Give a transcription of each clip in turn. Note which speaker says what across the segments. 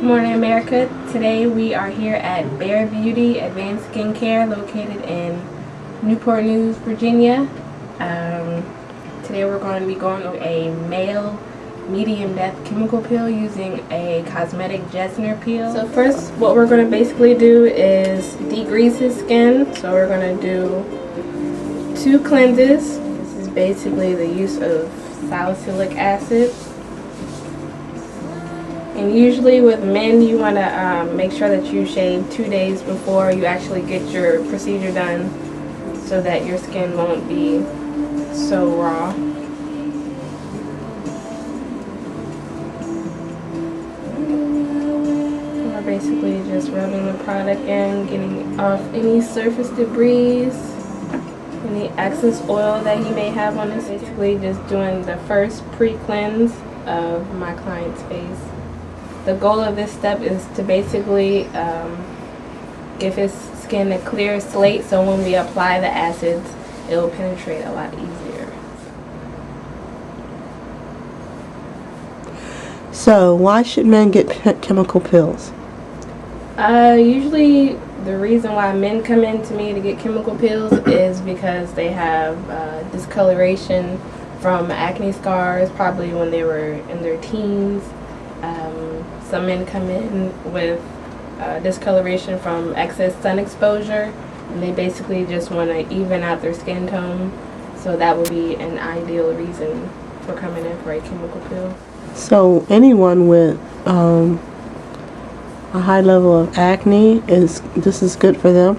Speaker 1: Good morning, America. Today we are here at Bare Beauty Advanced Skincare located in Newport News, Virginia. Today we're going to be going over a male medium depth chemical peel using a cosmetic Jessner peel. So first what we're going to basically do is degrease his skin. So we're going to do 2 cleanses. This is basically the use of salicylic acid. And usually with men, you want to make sure that you shave 2 days before you actually get your procedure done so that your skin won't be so raw. We're basically just rubbing the product in, getting off any surface debris, any excess oil that he may have on his. Basically just doing the first pre-cleanse of my client's face. The goal of this step is to basically give his skin a clear slate, so when we apply the acids, it will penetrate a lot easier.
Speaker 2: So, why should men get chemical peels?
Speaker 1: Usually, the reason why men come in to me to get chemical peels is because they have discoloration from acne scars, probably when they were in their teens. Some men come in with discoloration from excess sun exposure, and they basically just want to even out their skin tone. So that would be an ideal reason for coming in for a chemical peel.
Speaker 2: So anyone with a high level of acne, this is good for them?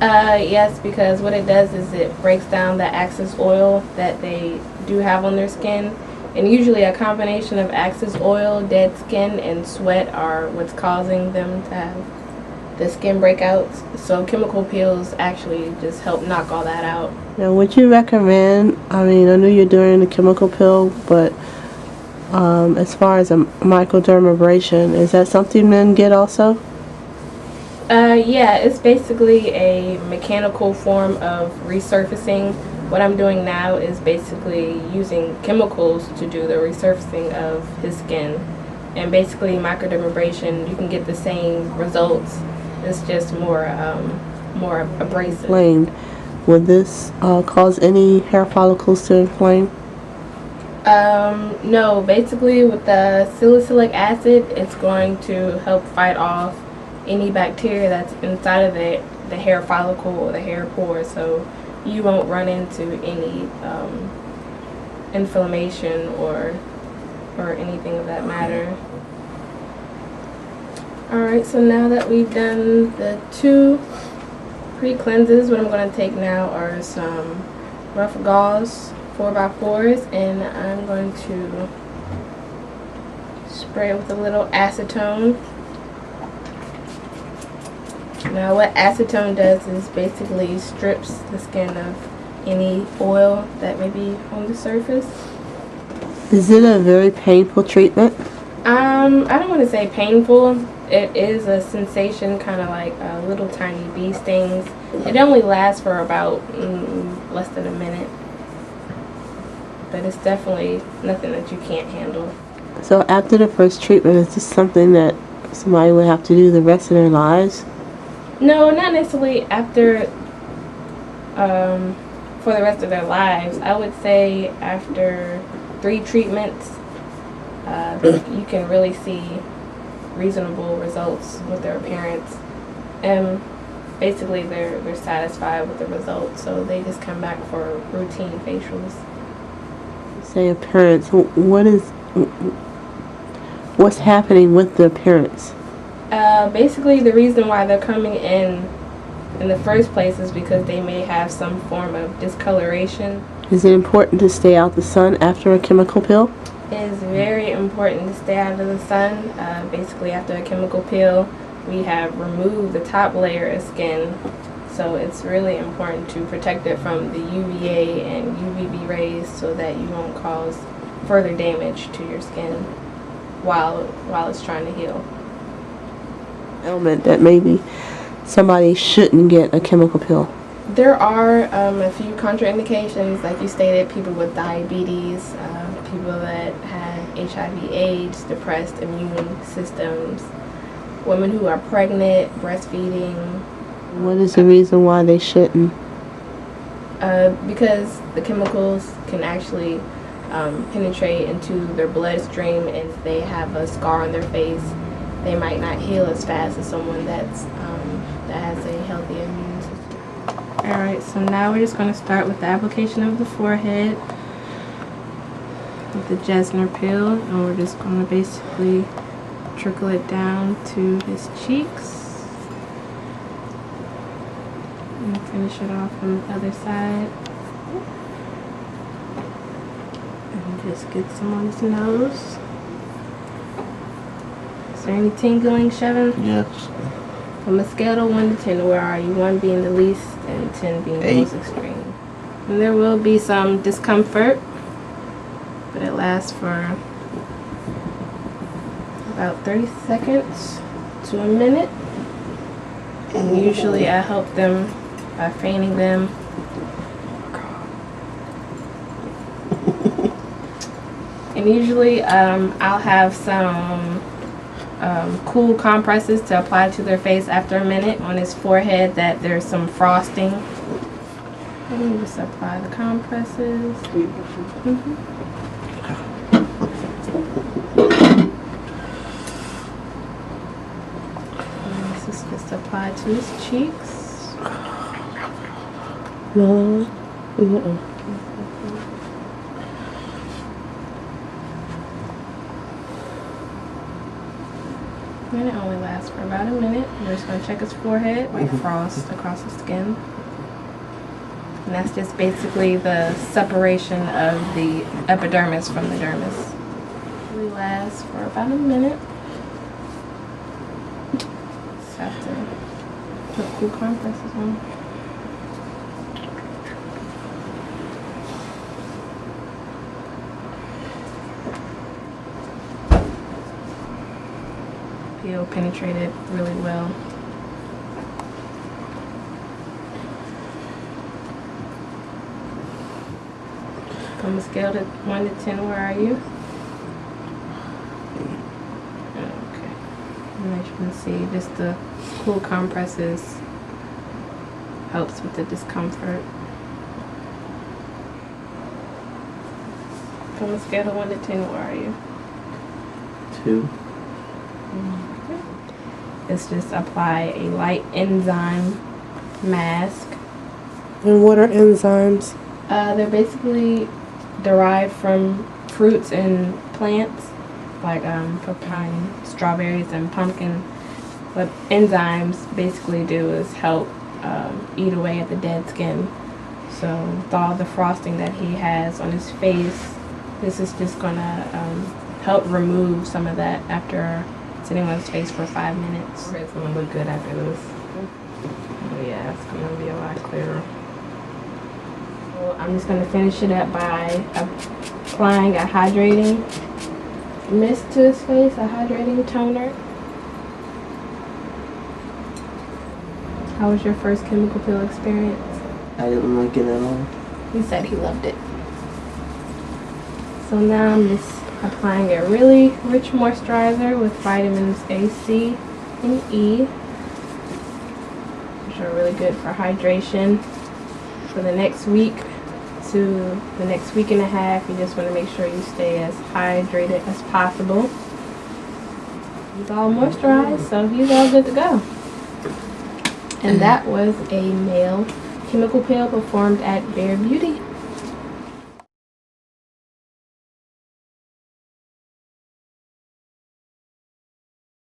Speaker 1: Yes, because what it does is it breaks down the excess oil that they do have on their skin. And usually a combination of excess oil, dead skin, and sweat are what's causing them to have the skin breakouts. So chemical peels actually just help knock all that out.
Speaker 2: Now, would you recommend, I know you're doing the chemical peel, but as far as a microdermabrasion, is that something men get also?
Speaker 1: Yeah, it's basically a mechanical form of resurfacing. What I'm doing now is basically using chemicals to do the resurfacing of his skin. And basically microdermabrasion, you can get the same results. It's just more abrasive.
Speaker 2: Inflamed. Would this cause any hair follicles to inflame?
Speaker 1: No, basically with the salicylic acid, it's going to help fight off any bacteria that's inside of the hair follicle or the hair pore. So you won't run into any inflammation or anything of that matter. Alright, so now that we've done the 2 pre-cleanses, what I'm going to take now are some rough gauze 4x4s, and I'm going to spray it with a little acetone. Now what acetone does is basically strips the skin of any oil that may be on the surface.
Speaker 2: Is it a very painful treatment?
Speaker 1: I don't want to say painful. It is a sensation, kind of like little tiny bee stings. It only lasts for about less than a minute. But it's definitely nothing that you can't handle.
Speaker 2: So after the first treatment, is this something that somebody would have to do the rest of their lives?
Speaker 1: No, not necessarily after for the rest of their lives. I would say after 3 treatments, you can really see reasonable results with their appearance. And basically they're satisfied with the results, so they just come back for routine facials.
Speaker 2: Say appearance, what's happening with the appearance?
Speaker 1: Basically the reason why they're coming in the first place is because they may have some form of discoloration.
Speaker 2: Is it important to stay out the sun after a chemical peel?
Speaker 1: It is very important to stay out of the sun. Basically after a chemical peel, we have removed the top layer of skin, so it's really important to protect it from the UVA and UVB rays so that you won't cause further damage to your skin while it's trying to heal.
Speaker 2: Ailment that maybe somebody shouldn't get a chemical peel.
Speaker 1: There are a few contraindications, like you stated, people with diabetes, people that have HIV/AIDS, depressed immune systems, women who are pregnant, breastfeeding.
Speaker 2: What is the reason why they shouldn't?
Speaker 1: Because the chemicals can actually penetrate into their bloodstream, and if they have a scar on their face, they might not heal as fast as someone that has a healthy immune system. Alright, so now we're just going to start with the application of the forehead with the Jesner peel, and we're just going to basically trickle it down to his cheeks. And finish it off on the other side. And just get some on his nose. Is there any tingling, Chevin?
Speaker 3: Yes.
Speaker 1: From a scale of 1 to 10, where are you? 1 being the least and 10 being the most extreme. And there will be some discomfort, but it lasts for about 30 seconds to a minute. And usually I help them by fanning them. And usually I'll have some cool compresses to apply to their face after a minute on his forehead that there's some frosting. Let me just apply the compresses. And this is just applied to his cheeks.
Speaker 2: No.
Speaker 1: And it only lasts for about a minute. We're just going to check his forehead, like frost across the skin. And that's just basically the separation of the epidermis from the dermis. It really lasts for about a minute. Just have to put cool compresses on. Peel penetrated really well. From a scale of 1 to 10, where are you? Okay. And as you can see, just the cool compresses helps with the discomfort. From a scale of 1 to 10, where are you?
Speaker 3: 2.
Speaker 1: It's just apply a light enzyme mask.
Speaker 2: And what are enzymes?
Speaker 1: They're basically derived from fruits and plants, like papaya, strawberries, and pumpkin. What enzymes basically do is help eat away at the dead skin. So with all the frosting that he has on his face, this is just gonna help remove some of that after sitting on his face for 5 minutes. It's gonna look good after this. Oh yeah, it's gonna be a lot clearer. So I'm just gonna finish it up by applying a hydrating mist to his face, a hydrating toner. How was your first chemical peel experience?
Speaker 3: I didn't like it at all.
Speaker 1: He said he loved it. So now I'm just applying a really rich moisturizer with vitamins A, C, and E, which are really good for hydration. For the next week to the next week and a half, you just want to make sure you stay as hydrated as possible. He's all moisturized, so he's all good to go. And that was a male chemical peel performed at Bare Beauty.